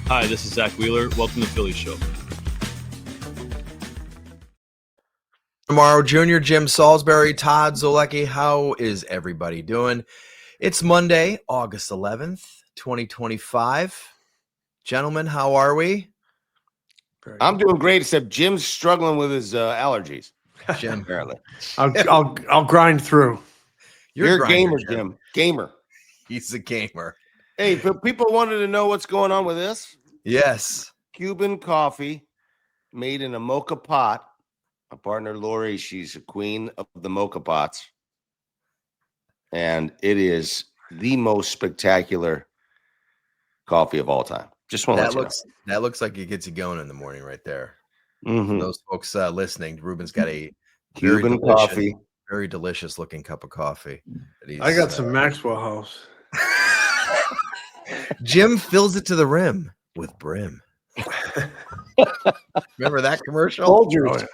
Hi, this is Zack Wheeler. Welcome to the Phillies Show. Tomorrow, Jr., Jim Salisbury, Todd Zolecki. How is everybody doing? It's Monday, August 11th, 2025. Gentlemen, how are we? I'm doing great, except Jim's struggling with his allergies. Jim, Apparently. I'll grind through. You're a gamer, Jim. Gamer. He's a gamer. Hey, but people wanted to know what's going on with this. Yes. Cuban coffee made in a mocha pot. My partner Lori, she's a queen of the mocha pots. And it is the most spectacular coffee of all time. Just want to let you know. That looks like it gets you going in the morning right there. Mm-hmm. For those folks listening, Ruben's got a Cuban coffee. Very delicious looking cup of coffee. I got some Maxwell House. Jim fills it to the rim with brim. Remember that commercial? Folgers.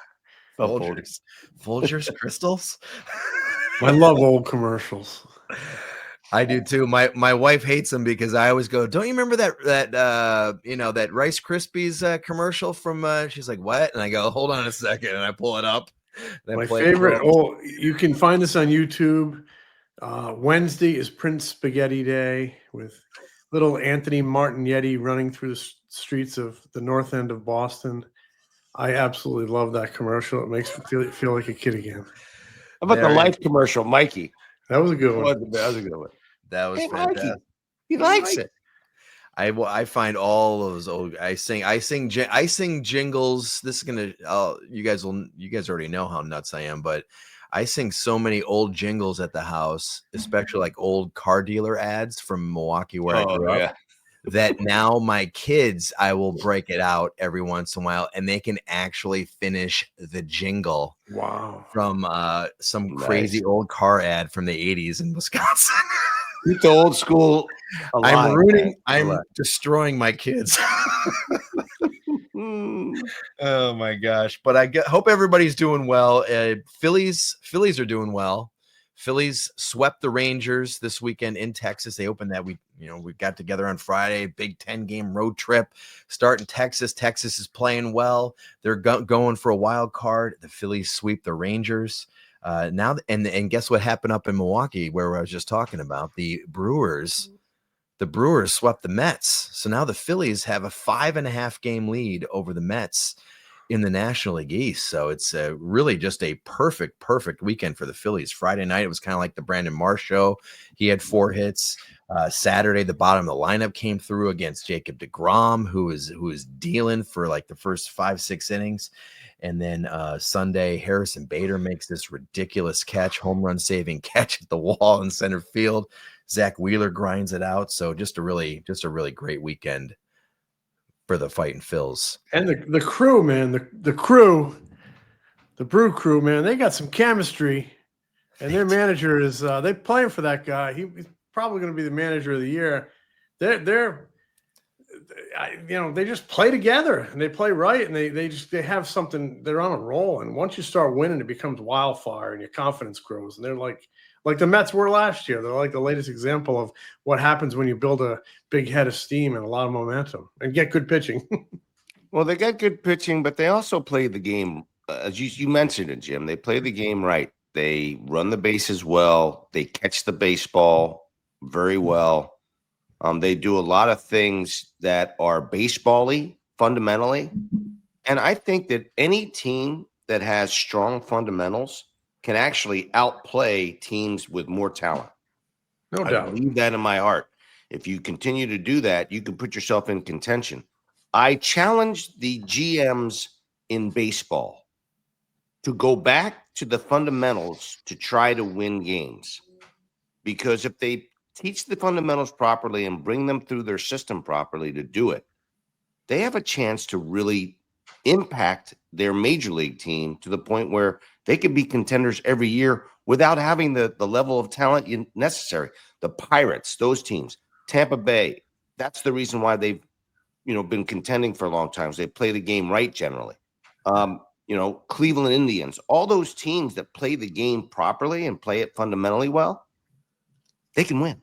Folgers crystals. I love old commercials. I do too. My wife hates them because I always go, don't you remember that Rice Krispies commercial from she's like, what? And I go, hold on a second, and I pull it up. My favorite, you can find this on YouTube. Wednesday is Prince Spaghetti Day with little Anthony Martignetti running through the streets of the north end of Boston. I absolutely love that commercial. It makes me feel like a kid again. How about the Life commercial, Mikey? That was a good one. That was a good one. That was fantastic. Mikey, he likes it. I find all of those old. I sing jingles. This is gonna. You guys already know how nuts I am, but I sing so many old jingles at the house, especially like old car dealer ads from Milwaukee where I grew up. That now my kids, I will break it out every once in a while, and they can actually finish the jingle. Wow! From some crazy old car ad from the 80s in Wisconsin. Keep the old school alive. I'm destroying my kids. Oh my gosh! But I hope everybody's doing well. Phillies are doing well. Phillies swept the Rangers this weekend in Texas. They opened that. We got together on Friday. Big 10-game road trip. Start in Texas. Texas is playing well. They're going for a wild card. The Phillies sweep the Rangers. Now and guess what happened up in Milwaukee, where I was just talking about? The Brewers swept the Mets. So now the Phillies have a 5.5 game lead over the Mets in the National League East. So it's really just a perfect weekend for the Phillies. Friday night, it was kind of like the Brandon Marsh show. He had 4 hits. Saturday, the bottom of the lineup came through against Jacob deGrom, who is dealing for like the first 5-6 innings. And then Sunday, Harrison Bader makes this ridiculous home run saving catch at the wall in center field. Zack Wheeler grinds it out. So just a really great weekend for the Fighting Phils. And the crew, man, the crew, the Brew crew, man, they got some chemistry. And their manager is they playing for that guy. He's probably going to be the manager of the year. They just play together and they play right, and they have something. They're on a roll, and once you start winning, it becomes wildfire and your confidence grows. And they're like the Mets were last year. They're like the latest example of what happens when you build a big head of steam and a lot of momentum and get good pitching. Well, they get good pitching, but they also play the game, as you mentioned it, Jim. They play the game right. They run the bases well. They catch the baseball very well. They do a lot of things that are baseball-y fundamentally. And I think that any team that has strong fundamentals can actually outplay teams with more talent. No doubt. I believe that in my heart. If you continue to do that, you can put yourself in contention. I challenge the GMs in baseball to go back to the fundamentals to try to win games. Because if they teach the fundamentals properly and bring them through their system properly to do it, they have a chance to really impact their major league team to the point where they could be contenders every year without having the level of talent necessary. The Pirates, those teams, Tampa Bay, that's the reason why they've been contending for a long time. They play the game right generally. Cleveland Indians, all those teams that play the game properly and play it fundamentally well, they can win.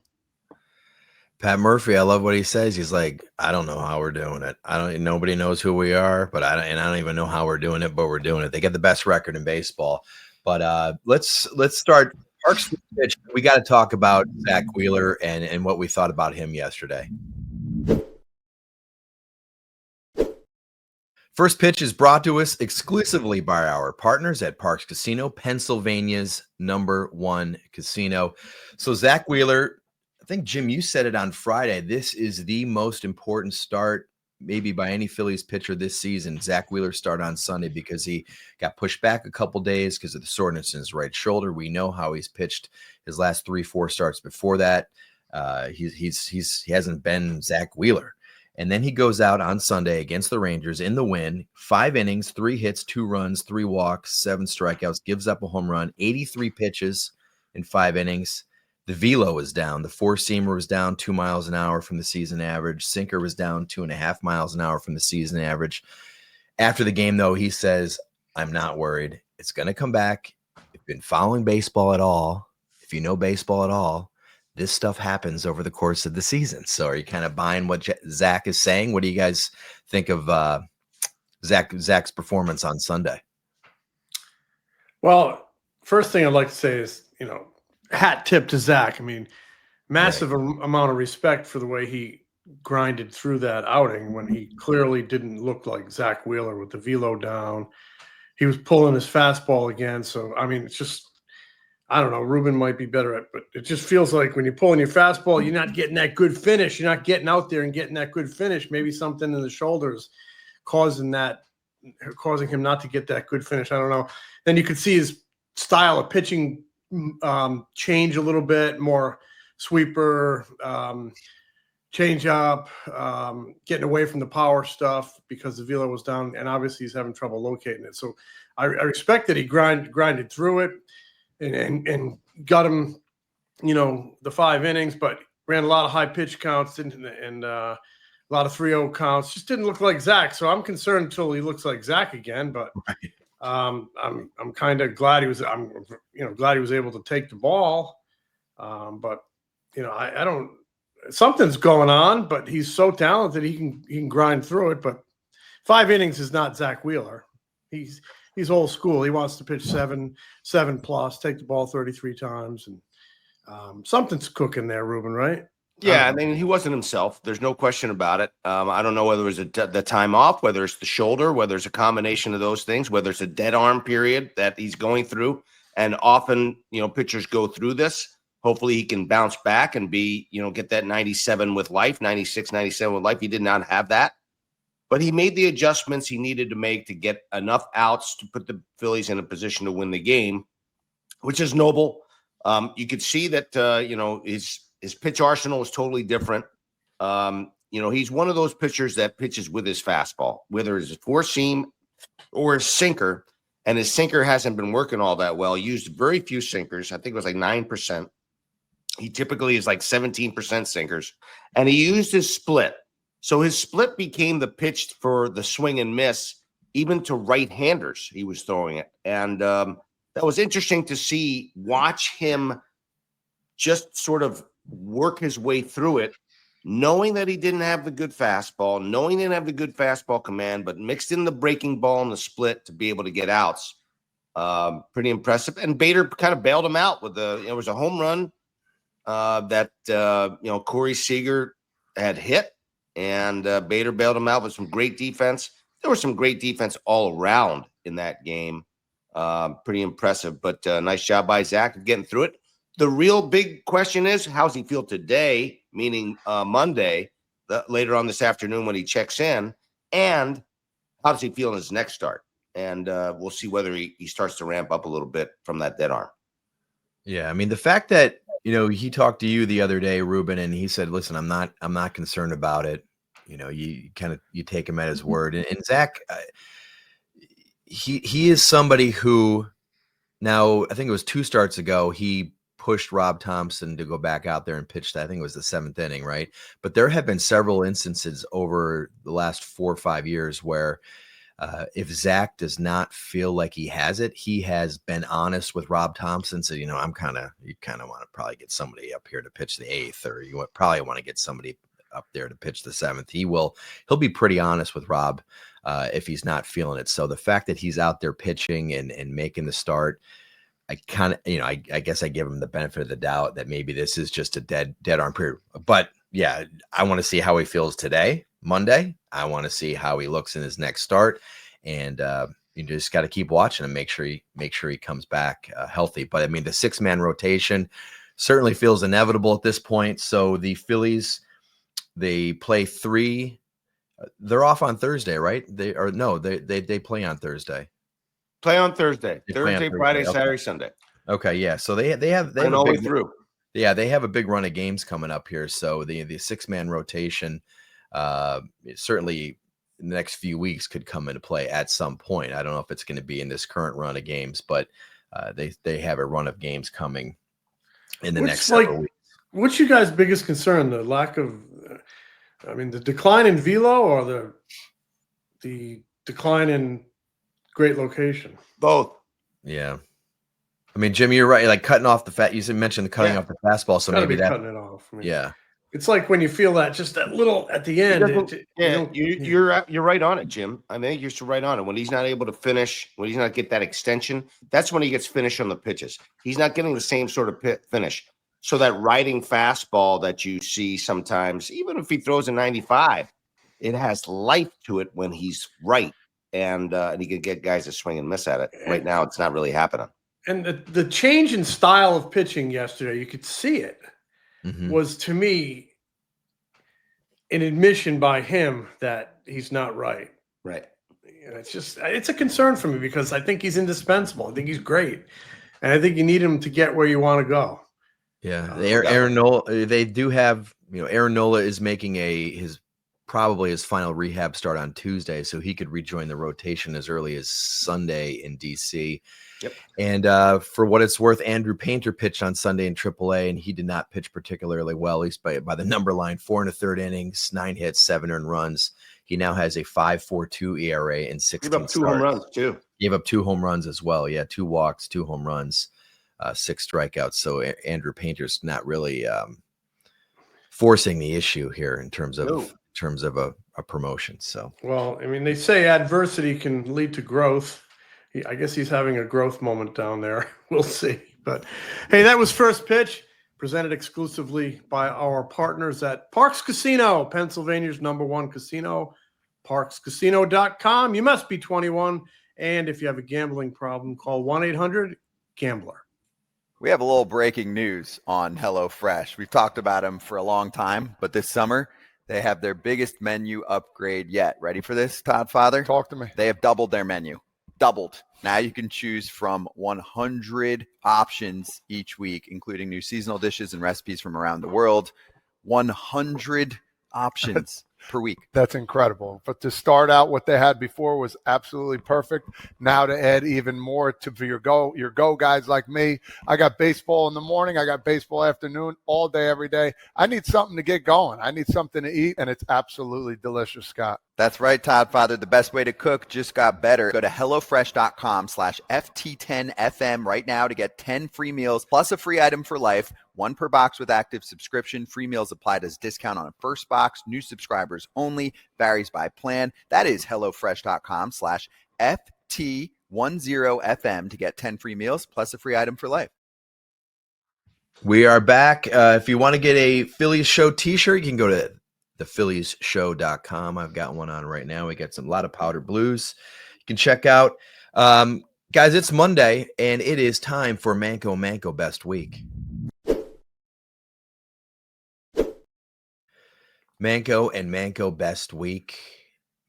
Pat Murphy, I love what he says. He's like, I don't know how we're doing it. Nobody knows who we are, but I don't even know how we're doing it, but we're doing it. They get the best record in baseball. But let's start. Parks pitch. We got to talk about Zack Wheeler and what we thought about him yesterday. First pitch is brought to us exclusively by our partners at PARX Casino, Pennsylvania's #1 casino. So Zack Wheeler, I think, Jim, you said it on Friday. This is the most important start maybe by any Phillies pitcher this season. Zack Wheeler started on Sunday because he got pushed back a couple days because of the soreness in his right shoulder. We know how he's pitched his last 3-4 starts before that. He hasn't been Zack Wheeler. And then he goes out on Sunday against the Rangers in the win, 5 innings, 3 hits, 2 runs, 3 walks, 7 strikeouts, gives up a home run, 83 pitches in 5 innings. The velo was down. The 4-seamer was down 2 miles an hour from the season average. Sinker was down 2.5 miles an hour from the season average. After the game, though, he says, I'm not worried. It's going to come back. If you've been following baseball at all, if you know baseball at all, this stuff happens over the course of the season. So are you kind of buying what Zack is saying? What do you guys think of Zack's performance on Sunday? Well, first thing I'd like to say is, hat tip to Zack. I mean, massive amount of respect for the way he grinded through that outing when he clearly didn't look like Zack Wheeler with the velo down. He was pulling his fastball again. So, I mean, it's just, I don't know, Ruben might be better at, but it just feels like when you're pulling your fastball, you're not getting that good finish. You're not getting out there and getting that good finish. Maybe something in the shoulders causing him not to get that good finish. I don't know. Then you could see his style of pitching change a little bit, more sweeper, change up, getting away from the power stuff because the velo was down, and obviously he's having trouble locating it. So I respect that he grinded through it. And got him, the 5 innings, but ran a lot of high pitch counts and a lot of 3-0 counts. Just didn't look like Zack. So I'm concerned until he looks like Zack again. But I'm kind of glad he was. I'm glad he was able to take the ball. But I don't. Something's going on. But he's so talented. He can grind through it. But 5 innings is not Zack Wheeler. He's old school. He wants to pitch 7 plus, take the ball 33 times, and something's cooking there, Ruben, right? Yeah, I mean, he wasn't himself. There's no question about it. I don't know whether it was the time off, whether it's the shoulder, whether it's a combination of those things, whether it's a dead arm period that he's going through. And often, pitchers go through this. Hopefully he can bounce back and get that 97 with life, 96, 97 with life. He did not have that. But he made the adjustments he needed to make to get enough outs to put the Phillies in a position to win the game, which is noble. You could see that, his pitch arsenal is totally different. He's one of those pitchers that pitches with his fastball, whether it's a 4-seam or a sinker, and his sinker hasn't been working all that well. He used very few sinkers. I think it was like 9%. He typically is like 17% sinkers, and he used his split. So his split became the pitch for the swing and miss, even to right-handers. He was throwing it. And that was interesting to watch him just sort of work his way through it, knowing that he didn't have the good fastball, knowing he didn't have the good fastball command, but mixed in the breaking ball and the split to be able to get outs. Pretty impressive. And Bader kind of bailed him out with it was a home run that Corey Seager had hit. And Bader bailed him out with some great defense. There was some great defense all around in that game. Pretty impressive, but nice job by Zack of getting through it. The real big question is, how's he feel today, meaning Monday, later on this afternoon when he checks in, and how does he feel in his next start? And we'll see whether he starts to ramp up a little bit from that dead arm. Yeah, I mean, the fact that, he talked to you the other day, Ruben, and he said, listen, I'm not concerned about it. You take him at his word. And Zack, he is somebody who now, I think it was 2 starts ago, he pushed Rob Thomson to go back out there and pitch. I think it was the 7th inning, right? But there have been several instances over the last 4 or 5 years where If Zack does not feel like he has it, he has been honest with Rob Thomson. So, you kind of want to probably get somebody up here to pitch the 8th, or you probably want to get somebody up there to pitch the 7th. He'll be pretty honest with Rob if he's not feeling it. So the fact that he's out there pitching and making the start, I kind of, I guess I give him the benefit of the doubt that maybe this is just a dead arm period. But yeah, I want to see how he feels today, Monday. I want to see how he looks in his next start, and you just got to keep watching and make sure he comes back healthy. But I mean, the 6-man rotation certainly feels inevitable at this point. So the Phillies, they play 3. They're off on Thursday, right? They play on Thursday. Play on Thursday. Thursday, Friday, okay. Saturday, Sunday. Okay, yeah. So they have all a the way big through. Yeah, they have a big run of games coming up here. So the 6-man rotation certainly in the next few weeks could come into play at some point. I don't know if it's going to be in this current run of games, but they have a run of games coming in the next several weeks. What's your guys' biggest concern? The lack of, the decline in velo, or the decline in great location? Both. Yeah. I mean, Jimmy, you're right. Like cutting off the fat. You mentioned the cutting off the fastball, so maybe cutting it off. Yeah. It's like when you feel that just that little at the end. You're right on it, Jim. I think you're right on it. When he's not able to finish, when he's not get that extension, that's when he gets finished on the pitches. He's not getting the same sort of finish. So that riding fastball that you see sometimes, even if he throws a 95, it has life to it when he's right, and he can get guys to swing and miss at it. Right now, it's not really happening. And the change in style of pitching yesterday, you could see it, was to me an admission by him that he's not right. Right. It's a concern for me because I think he's indispensable. I think he's great. And I think you need him to get where you want to go. Yeah. Aaron Nola, they do have, Aaron Nola is making probably his final rehab start on Tuesday, so he could rejoin the rotation as early as Sunday in DC. Yep. And for what it's worth, Andrew Painter pitched on Sunday in AAA, and he did not pitch particularly well, at least by the number line. 4 1/3 innings, 9 hits, 7 earned runs. He now has a 5.42 ERA in 16 starts. Gave up 2 home runs too. Gave up 2 home runs as well. Yeah, 2 walks, 2 home runs, 6 strikeouts. So Andrew Painter's not really forcing the issue here in terms of a promotion. So, well, they say adversity can lead to growth. I guess he's having a growth moment down there. We'll see. But hey, that was First Pitch, presented exclusively by our partners at PARX Casino, Pennsylvania's #1 casino, PARXCasino.com. You must be 21. And if you have a gambling problem, call 1-800-GAMBLER. We have a little breaking news on HelloFresh. We've talked about them for a long time, but this summer, they have their biggest menu upgrade yet. Ready for this, Todd Father? Talk to me. They have doubled their menu. Doubled. Now you can choose from 100 options each week, including new seasonal dishes and recipes from around the world. 100 options per week. That's incredible. But to start out, what they had before was absolutely perfect. Now to add even more for your go guys like me. I got baseball in the morning. I got baseball afternoon, all day, every day. I need something to get going. I need something to eat, and it's absolutely delicious, Scott. That's right, Todd Father. The best way to cook just got better. Go to HelloFresh.com/FT10FM right now to get 10 free meals plus a free item for life. 1 per box with active subscription. Free meals applied as discount on a first box. New subscribers only. Varies by plan. That is HelloFresh.com/FT10FM to get 10 free meals plus a free item for life. We are back. If you want to get a Phillies Show t-shirt, you can go to thephilliesshow.com. I've got one on right now. We got a lot of powder blues you can check out. Guys, it's Monday, and it is time for Manco Best Week. Manco Best Week,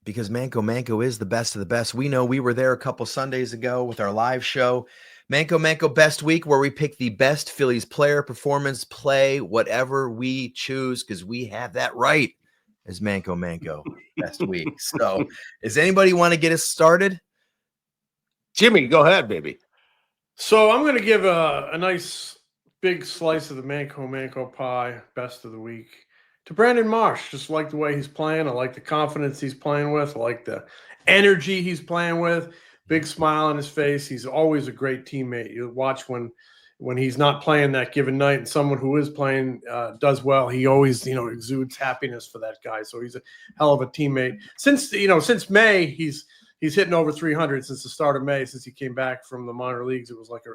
because Manco is the best of the best. We know, we were there a couple Sundays ago with our live show. Manco Best Week, where we pick the best Phillies player, performance, play, whatever we choose, because we have that right as Manco Best Week. So does anybody want to get us started? Jimmy, go ahead, baby. So I'm going to give a nice big slice of the Manco pie, best of the week, To Brandon Marsh, just like the way he's playing. I like the confidence he's playing with. I like the energy he's playing with. Big smile on his face. He's always a great teammate. You watch when he's not playing that given night and someone who is playing does well, he always, exudes happiness for that guy. So he's a hell of a teammate. Since May, he's hitting over 300 since the start of May, since he came back from the minor leagues. It was like a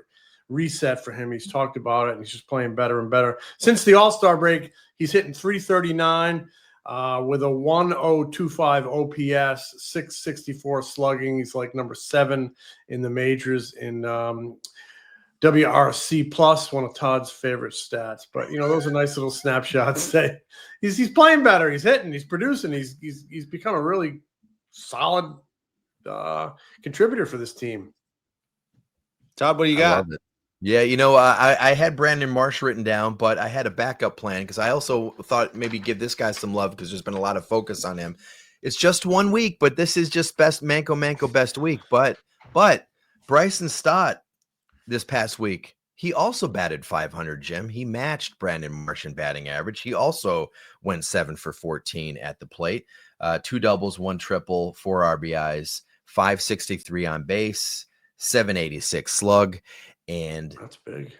reset for him. He's talked about it, and he's just playing better and better. Since the All-Star break, he's hitting 339 with a 1025 OPS, 664 slugging. He's like number 7 in the majors in WRC plus, one of Todd's favorite stats. But those are nice little snapshots. He's playing better. He's hitting. He's producing. He's become a really solid contributor for this team. Todd, what do you got? Yeah, I had Brandon Marsh written down, but I had a backup plan because I also thought maybe give this guy some love because there's been a lot of focus on him. It's just 1 week, but this is just best Manco best week. But Bryson Stott this past week, he also batted 500, Jim. He matched Brandon Marsh in batting average. He also went 7 for 14 at the plate. 2 doubles, 1 triple, 4 RBIs, 563 on base, 786 slug. And that's big.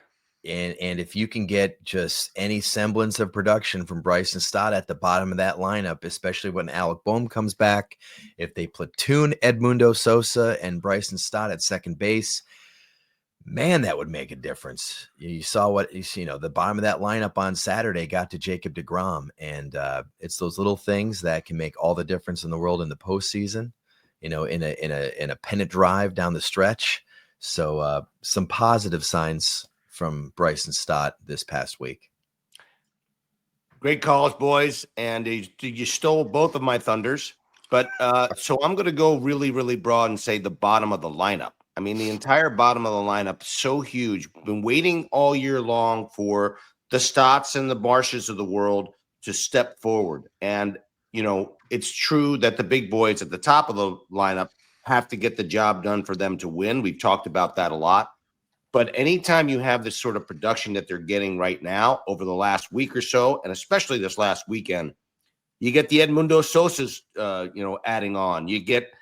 And if you can get just any semblance of production from Bryson Stott at the bottom of that lineup, especially when Alec Boehm comes back, if they platoon Edmundo Sosa and Bryson Stott at second base, man, that would make a difference. You saw the bottom of that lineup on Saturday got to Jacob deGrom, and it's those little things that can make all the difference in the world in the postseason. In a pennant drive down the stretch. So some positive signs from Bryson Stott this past week. Great calls, boys. And you stole both of my thunders. But so I'm going to go really, really broad and say the bottom of the lineup. I mean, the entire bottom of the lineup, so huge. Been waiting all year long for the Stotts and the Marshes of the world to step forward. And, it's true that the big boys at the top of the lineup have to get the job done for them to win. We've talked about that a lot. But anytime you have this sort of production that they're getting right now over the last week or so, and especially this last weekend, you get the Edmundo Sosa's, adding on. You get,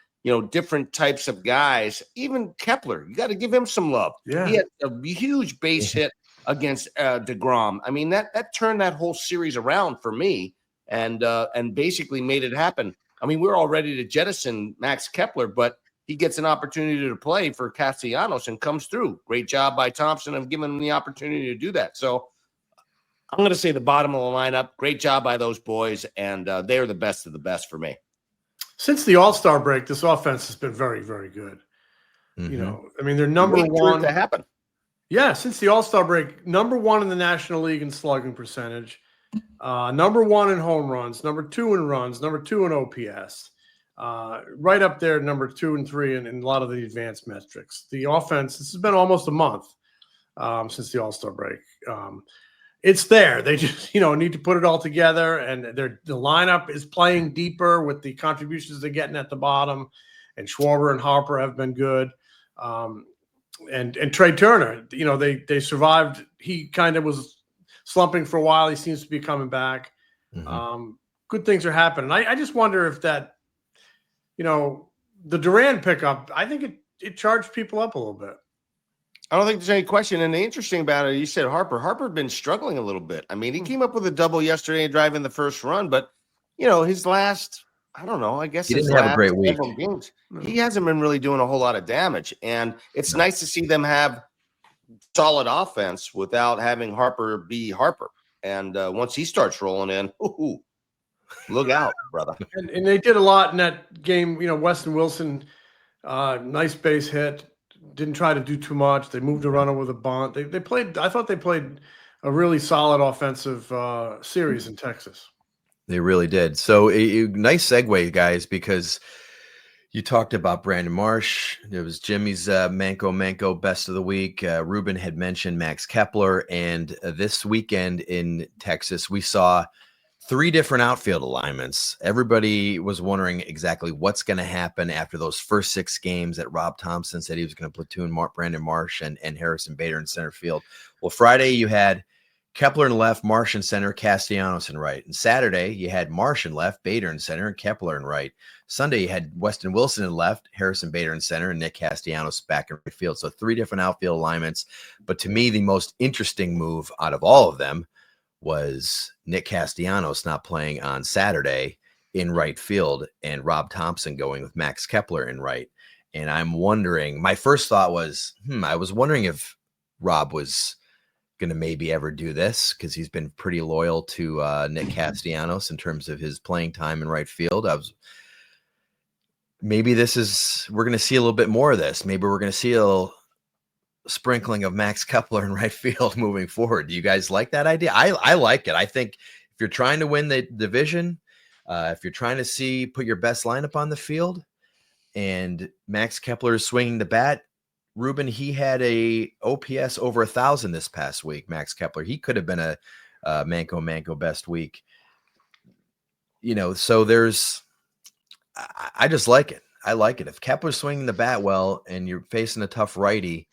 different types of guys. Even Kepler, you got to give him some love. Yeah. He had a huge base hit against deGrom. I mean, that turned that whole series around for me and basically made it happen. I mean, we're all ready to jettison Max Kepler, but he gets an opportunity to play for Castellanos and comes through. Great job by Thompson of giving him the opportunity to do that. So I'm going to say the bottom of the lineup. Great job by those boys, and they're the best of the best for me. Since the All-Star break, this offense has been very, very good. Mm-hmm. They're number one to happen. Yeah, since the All-Star break, number 1 in the National League in slugging percentage, number 1 in home runs, number 2 in runs, number 2 in OPS, right up there, number 2 and 3 in a lot of the advanced metrics. The offense, this has been almost a month since the All-Star break. It's there. They just, need to put it all together, and the lineup is playing deeper with the contributions they're getting at the bottom, and Schwarber and Harper have been good. And Trey Turner, they survived. He kind of was slumping for a while. He seems to be coming back. Mm-hmm. Good things are happening. I just wonder if that, the Duran pickup, I think it charged people up a little bit. I don't think there's any question. And the interesting about it, you said Harper. Harper had been struggling a little bit. I mean, he came up with a double yesterday and driving the first run, but his last, I don't know, I guess he his didn't have a great week. Games, he hasn't been really doing a whole lot of damage. And it's nice to see them have solid offense without having Harper be Harper. And once he starts rolling in, look out, brother. And they did a lot in that game. Weston Wilson, nice base hit. Didn't try to do too much. They moved a runner with a bunt. They played. I thought they played a really solid offensive series in Texas. They really did. So a nice segue, guys, because you talked about Brandon Marsh. There was Jimmy's Manco best of the week. Ruben had mentioned Max Kepler. And this weekend in Texas, we saw 3 different outfield alignments. Everybody was wondering exactly what's going to happen after those first 6 games that Rob Thomson said he was going to platoon Brandon Marsh and Harrison Bader in center field. Well, Friday you had Kepler in left, Marsh in center, Castellanos in right. And Saturday, you had Marsh in left, Bader in center, and Kepler in right. Sunday, you had Weston Wilson in left, Harrison Bader in center, and Nick Castellanos back in right field. So 3 different outfield alignments. But to me, the most interesting move out of all of them was Nick Castellanos not playing on Saturday in right field and Rob Thomson going with Max Kepler in right. And I'm wondering, my first thought was, I was wondering if Rob was going to maybe ever do this because he's been pretty loyal to Nick Castellanos in terms of his playing time in right field. We're going to see a little bit more of this. Maybe we're going to see a little sprinkling of Max Kepler in right field moving forward. Do you guys like that idea? I like it. I think if you're trying to win the division, if you're trying to put your best lineup on the field and Max Kepler is swinging the bat, Ruben, he had a OPS over 1,000 this past week. Max Kepler, he could have been a Manco best week. So I just like it. I like it. If Kepler's swinging the bat well and you're facing a tough righty,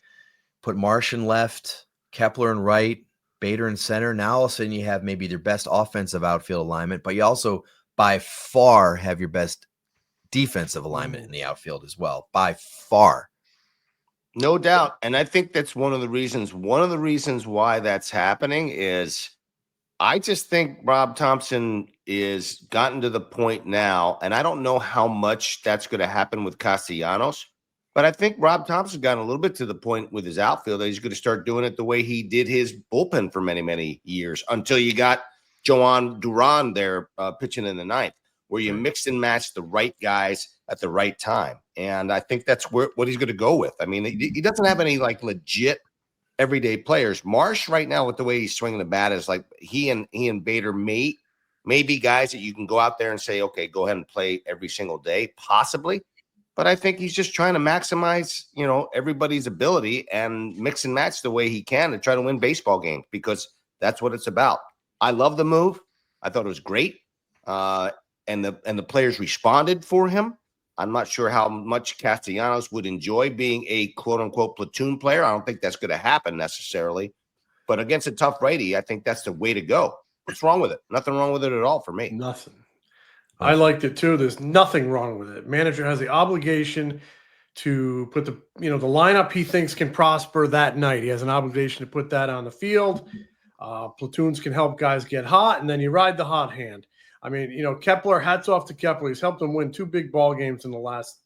put Marsh in left, Kepler in right, Bader in center. Now all of a sudden you have maybe their best offensive outfield alignment, but you also by far have your best defensive alignment in the outfield as well. By far. No doubt. And I think that's one of the reasons why that's happening is I just think Rob Thomson is gotten to the point now, and I don't know how much that's going to happen with Castellanos, but I think Rob Thompson's gotten a little bit to the point with his outfield that he's going to start doing it the way he did his bullpen for many, many years until you got Joan Duran there pitching in the ninth, where you mixed and matched the right guys at the right time. And I think that's what he's going to go with. I mean, he doesn't have any like legit everyday players. Marsh right now with the way he's swinging the bat is like he and Bader may be guys that you can go out there and say, okay, go ahead and play every single day, possibly. But I think he's just trying to maximize, everybody's ability and mix and match the way he can to try to win baseball games because that's what it's about. I love the move. I thought it was great. And the players responded for him. I'm not sure how much Castellanos would enjoy being a quote-unquote platoon player. I don't think that's going to happen necessarily. But against a tough righty, I think that's the way to go. What's wrong with it? Nothing wrong with it at all for me. Nothing. I liked it too. There's nothing wrong with it. Manager has the obligation to put the lineup he thinks can prosper that night. He has an obligation to put that on the field. Platoons can help guys get hot, and then you ride the hot hand. I mean, Kepler, hats off to Kepler. He's helped them win 2 big ball games in the last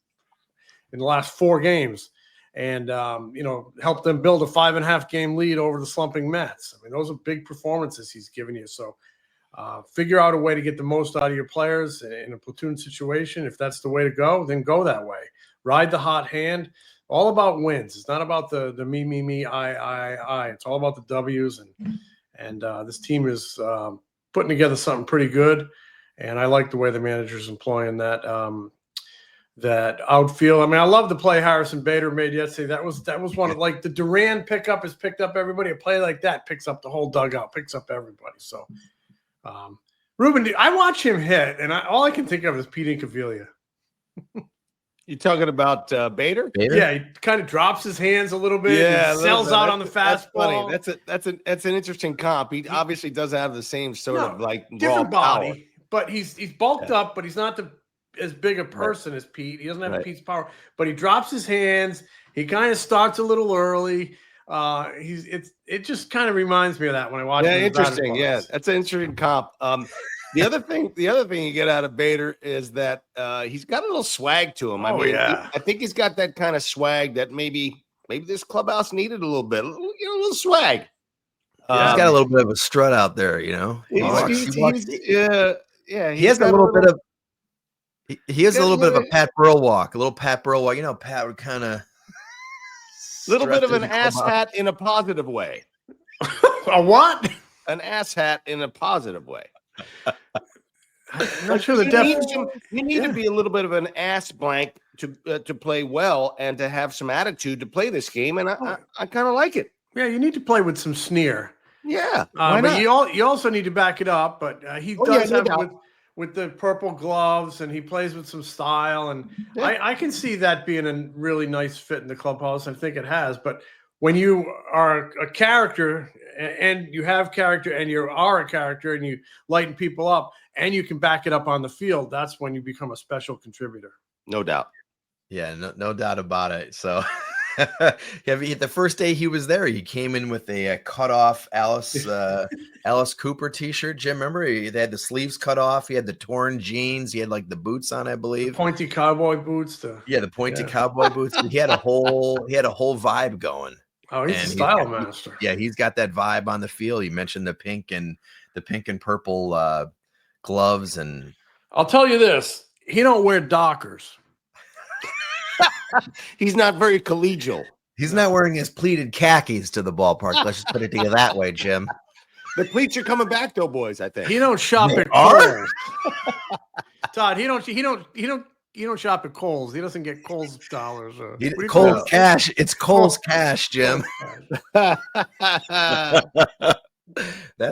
4 games and, helped them build a 5.5 game lead over the slumping Mets. I mean, those are big performances he's given you. So figure out a way to get the most out of your players in a platoon situation. If that's the way to go, then go that way. Ride the hot hand. All about wins. It's not about the me, I. It's all about the W's. And this team is putting together something pretty good. And I like the way the manager's employing that that outfield. I mean, I love the play Harrison Bader made yesterday. That was one of like the Duran pickup has picked up everybody. A play like that picks up the whole dugout, picks up everybody. So, Ruben, I watch him hit, and all I can think of is Pete Incaviglia. You talking about Bader? Yeah, he kind of drops his hands a little bit. Yeah, sells out on the fastball. That's an interesting comp. He obviously doesn't have the same sort of like different raw body, power. But he's bulked up, but he's not as big a person as Pete. He doesn't have Pete's power, but he drops his hands. He kind of starts a little early. It just kind of reminds me of that when I watch. Yeah, interesting. Yeah, that's an interesting comp. The other thing you get out of Bader is that he's got a little swag to him. I think he's got that kind of swag that maybe this clubhouse needed a little bit, a little swag. He's got a little bit of a strut out there, He has a little bit of. He has a little bit of a Pat Burrell walk. A little Pat Burrell walk. Pat would kind of. Little bit of an ass hat in a positive way. A what? An ass hat in a positive way. I'm not sure you need to be a little bit of an ass blank to play well and to have some attitude to play this game, and I kind of like it. Yeah, you need to play with some sneer. Yeah, but you also need to back it up. But he does have with the purple gloves, and he plays with some style, and I can see that being a really nice fit in the clubhouse. I think it has. But when you are a character and you have character and you are a character and you lighten people up and you can back it up on the field, that's when you become a special contributor. No doubt. Yeah, no doubt about it. So the first day he was there, he came in with a cut off Alice Cooper t-shirt. Jim, remember they had the sleeves cut off. He had the torn jeans. He had like the boots on, I believe. The pointy cowboy boots. The pointy cowboy boots. He had a whole vibe going. Oh, he's a style master. He's got that vibe on the field. You mentioned the pink and purple gloves, and I'll tell you this: he don't wear Dockers. He's not very collegial. He's not wearing his pleated khakis to the ballpark. Let's just put it to you that way, Jim. The cleats are coming back though, boys. I think he don't shop at Kohl's. Todd, he don't shop at Kohl's. He doesn't get Kohl's dollars. Kohl's cash. It's Kohl's cash, Jim. That's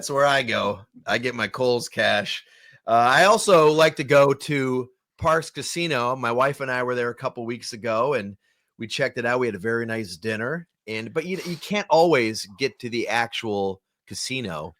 where I go. I get my Kohl's cash. I also like to go to BetPARX Casino. My wife and I were there a couple weeks ago, and we checked it out. We had a very nice dinner, but you can't always get to the actual casino,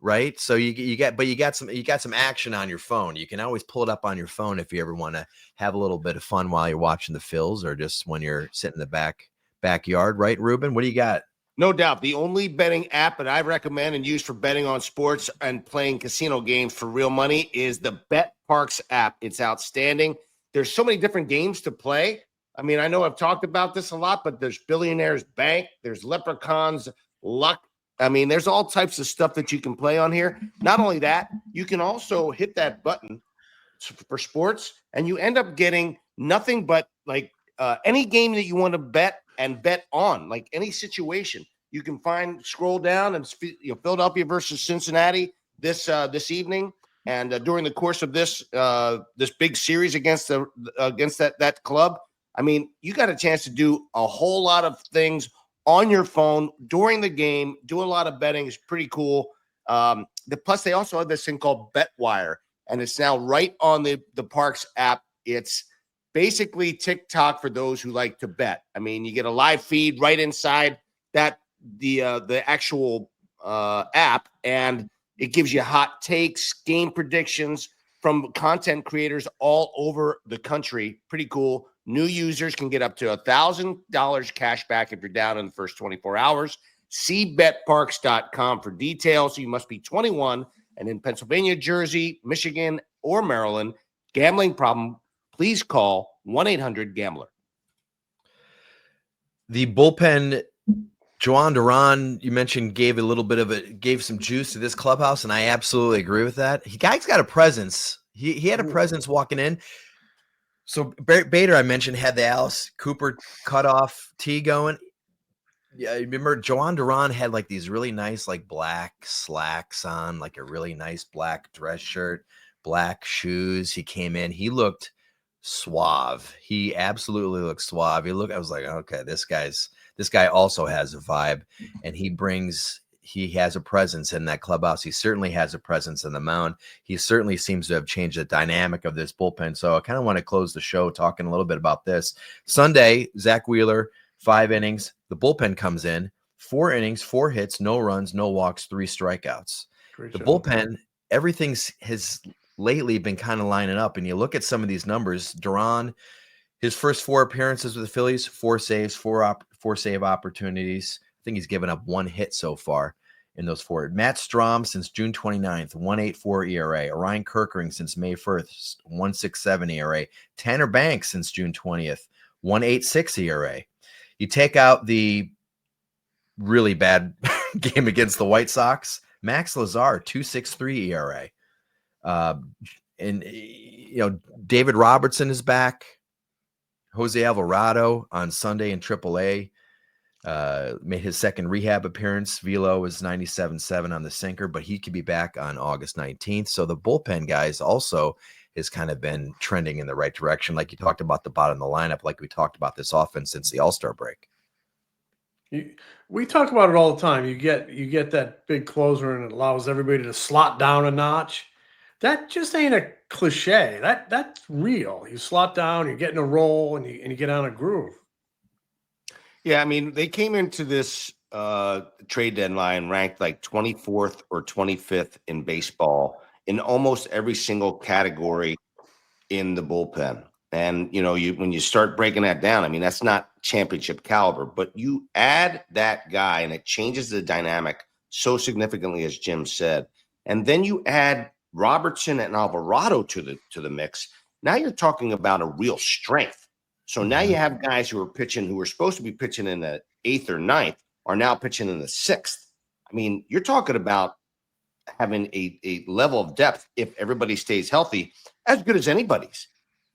right? So you got some action on your phone. You can always pull it up on your phone if you ever want to have a little bit of fun while you're watching the Phils, or just when you're sitting in the backyard, right, Ruben? What do you got? No doubt. The only betting app that I recommend and use for betting on sports and playing casino games for real money is the BetPARX app. It's outstanding. There's so many different games to play. I mean, I know I've talked about this a lot, but there's Billionaires Bank, there's Leprechauns Luck. I mean, there's all types of stuff that you can play on here. Not only that, you can also hit that button for sports, and you end up getting nothing but like any game that you want to bet and bet on, like any situation. You can scroll down, and Philadelphia versus Cincinnati this evening, and during the course of this big series against that club. I mean, you got a chance to do a whole lot of things on your phone during the game. Do a lot of betting. Is pretty cool. Plus, they also have this thing called BetWire, and it's now right on the BetPARX app. It's basically TikTok for those who like to bet. I mean, you get a live feed right inside that the actual app, and it gives you hot takes, game predictions from content creators all over the country. Pretty cool. New users can get up to $1,000 cash back if you're down in the first 24 hours. See betparx.com for details. You must be 21 and in Pennsylvania, Jersey, Michigan, or Maryland. Gambling problem, please call 1-800-GAMBLER. The bullpen, Joan Duran, you mentioned, gave some juice to this clubhouse, and I absolutely agree with that. Guy's got a presence. He had a presence walking in. So Bader, I mentioned, had the Alice Cooper cutoff tee going. Yeah, I remember Joan Duran had like these really nice like black slacks on, like a really nice black dress shirt, black shoes. He came in. He looked suave. He absolutely looked suave. I was like, okay, this guy also has a vibe, and he has a presence in that clubhouse. He certainly has a presence in the mound. He certainly seems to have changed the dynamic of this bullpen. So I kind of want to close the show talking a little bit about this. Sunday, Zack Wheeler, 5 innings. The bullpen comes in, 4 innings, 4 hits, no runs, no walks, 3 strikeouts. The bullpen, everything has lately been kind of lining up. And you look at some of these numbers. Duran, his first 4 appearances with the Phillies, 4 saves, 4 save opportunities. I think he's given up 1 hit so far in those 4. Matt Strahm since June 29th, 1.84 ERA. Orion Kerkering since May 1st, 1.67 ERA. Tanner Banks since June 20th, 1.86 ERA. You take out the really bad game against the White Sox, Max Lazar, 2.63 ERA. And David Robertson is back. Jose Alvarado on Sunday in AAA. Made his second rehab appearance. Velo was 97.7 on the sinker, but he could be back on August 19th. So the bullpen guys also has kind of been trending in the right direction. Like you talked about the bottom of the lineup, like we talked about this offense since the All-Star break. We talk about it all the time. You get that big closer, and it allows everybody to slot down a notch. That just ain't a cliche. That's real. You slot down, you're getting a roll, and you get on a groove. Yeah, I mean, they came into this trade deadline ranked like 24th or 25th in baseball in almost every single category in the bullpen. And, when you start breaking that down, I mean, that's not championship caliber, but you add that guy and it changes the dynamic so significantly, as Jim said. And then you add Robertson and Alvarado to the mix. Now you're talking about a real strength. So now you have guys who are supposed to be pitching in the 8th or 9th are now pitching in the 6th. I mean, you're talking about having a level of depth, if everybody stays healthy, as good as anybody's.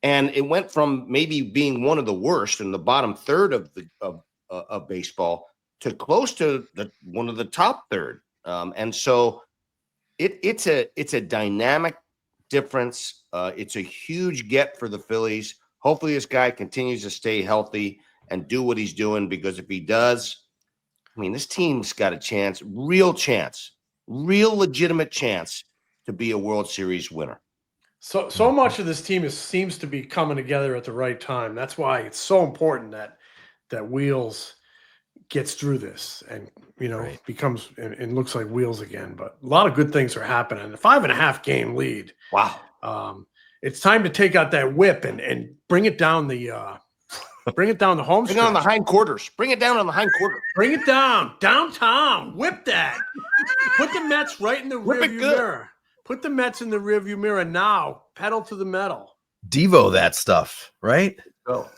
And it went from maybe being one of the worst in the bottom third of baseball to close to one of the top third. And so it's a dynamic difference. It's a huge get for the Phillies. Hopefully this guy continues to stay healthy and do what he's doing, because if he does, I mean, this team's got a chance, real legitimate chance to be a World Series winner. So much of this team seems to be coming together at the right time. That's why it's so important that Wheels gets through this and, becomes and looks like Wheels again. But a lot of good things are happening. A 5.5 game lead. Wow. It's time to take out that whip and bring it down the home Bring it on the hindquarters. Bring it down on the hindquarters. Bring it down downtown. Whip that. Put the Mets right in the rearview mirror. Put the Mets in the rearview mirror now. Pedal to the metal. Devo that stuff, right? Go.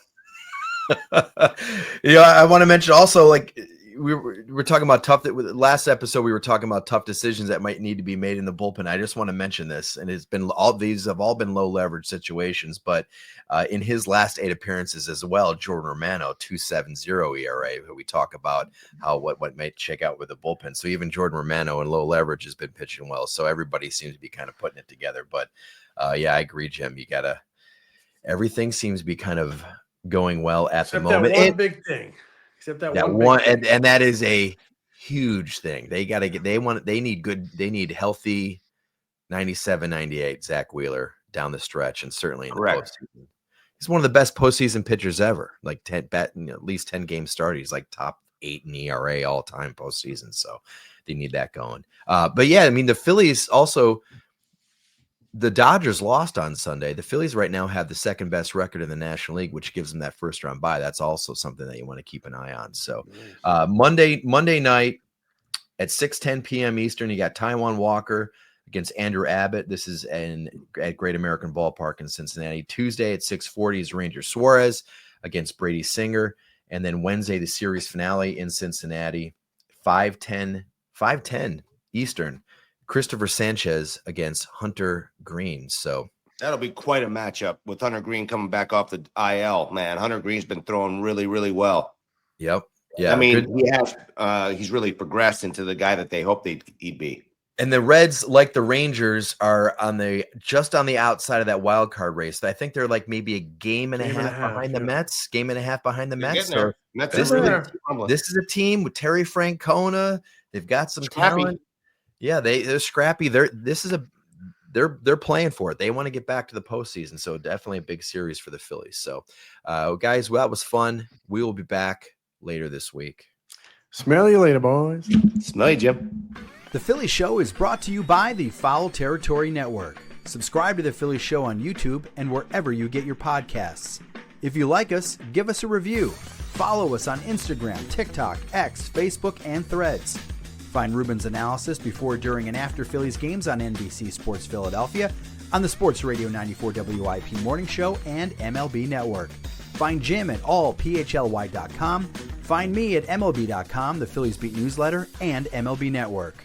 I want to mention also, like, we're talking about last episode, we were talking about tough decisions that might need to be made in the bullpen. I just want to mention this, and these have all been low leverage situations, but in his last 8 appearances as well, Jordan Romano, 2.70 ERA, who we talk about how what might shake out with the bullpen. So even Jordan Romano in low leverage has been pitching well. So everybody seems to be kind of putting it together. But yeah, I agree, Jim. Everything seems to be kind of going well at the moment. That one big thing. Except that one and that is a huge thing. They need healthy 97, 98 Zack Wheeler down the stretch, and certainly in the postseason. He's one of the best postseason pitchers ever. Like at least 10 games started. He's like top 8 in ERA all time postseason. So they need that going. But yeah, I mean, the Phillies also. The Dodgers lost on Sunday. The Phillies right now have the second best record in the National League, which gives them that first round bye. That's also something that you want to keep an eye on. So Monday night at 6:10 p.m. Eastern, you got Taijuan Walker against Andrew Abbott. This is at Great American Ballpark in Cincinnati. Tuesday at 6:40 is Ranger Suarez against Brady Singer. And then Wednesday, the series finale in Cincinnati, 5:10 Eastern. Christopher Sanchez against Hunter Green. So that'll be quite a matchup with Hunter Green coming back off the IL. Man, Hunter Green's been throwing really, really well. Yep. Yeah. I mean, he's really progressed into the guy that they hoped he'd be. And the Reds, like the Rangers, are just on the outside of that wild card race. I think they're like maybe a game and a half behind the Mets. Game and a half behind the Mets. So this is a team with Terry Francona. They've got some talent. Yeah, they're scrappy. They're playing for it. They want to get back to the postseason. So definitely a big series for the Phillies. So, guys, that was fun. We will be back later this week. Smell you later, boys. Smell you, Jim. The Philly Show is brought to you by the Foul Territory Network. Subscribe to The Philly Show on YouTube and wherever you get your podcasts. If you like us, give us a review. Follow us on Instagram, TikTok, X, Facebook, and Threads. Find Ruben's analysis before, during, and after Phillies games on NBC Sports Philadelphia, on the Sports Radio 94 WIP Morning Show, and MLB Network. Find Jim at allphly.com. Find me at MLB.com, the Phillies Beat newsletter, and MLB Network.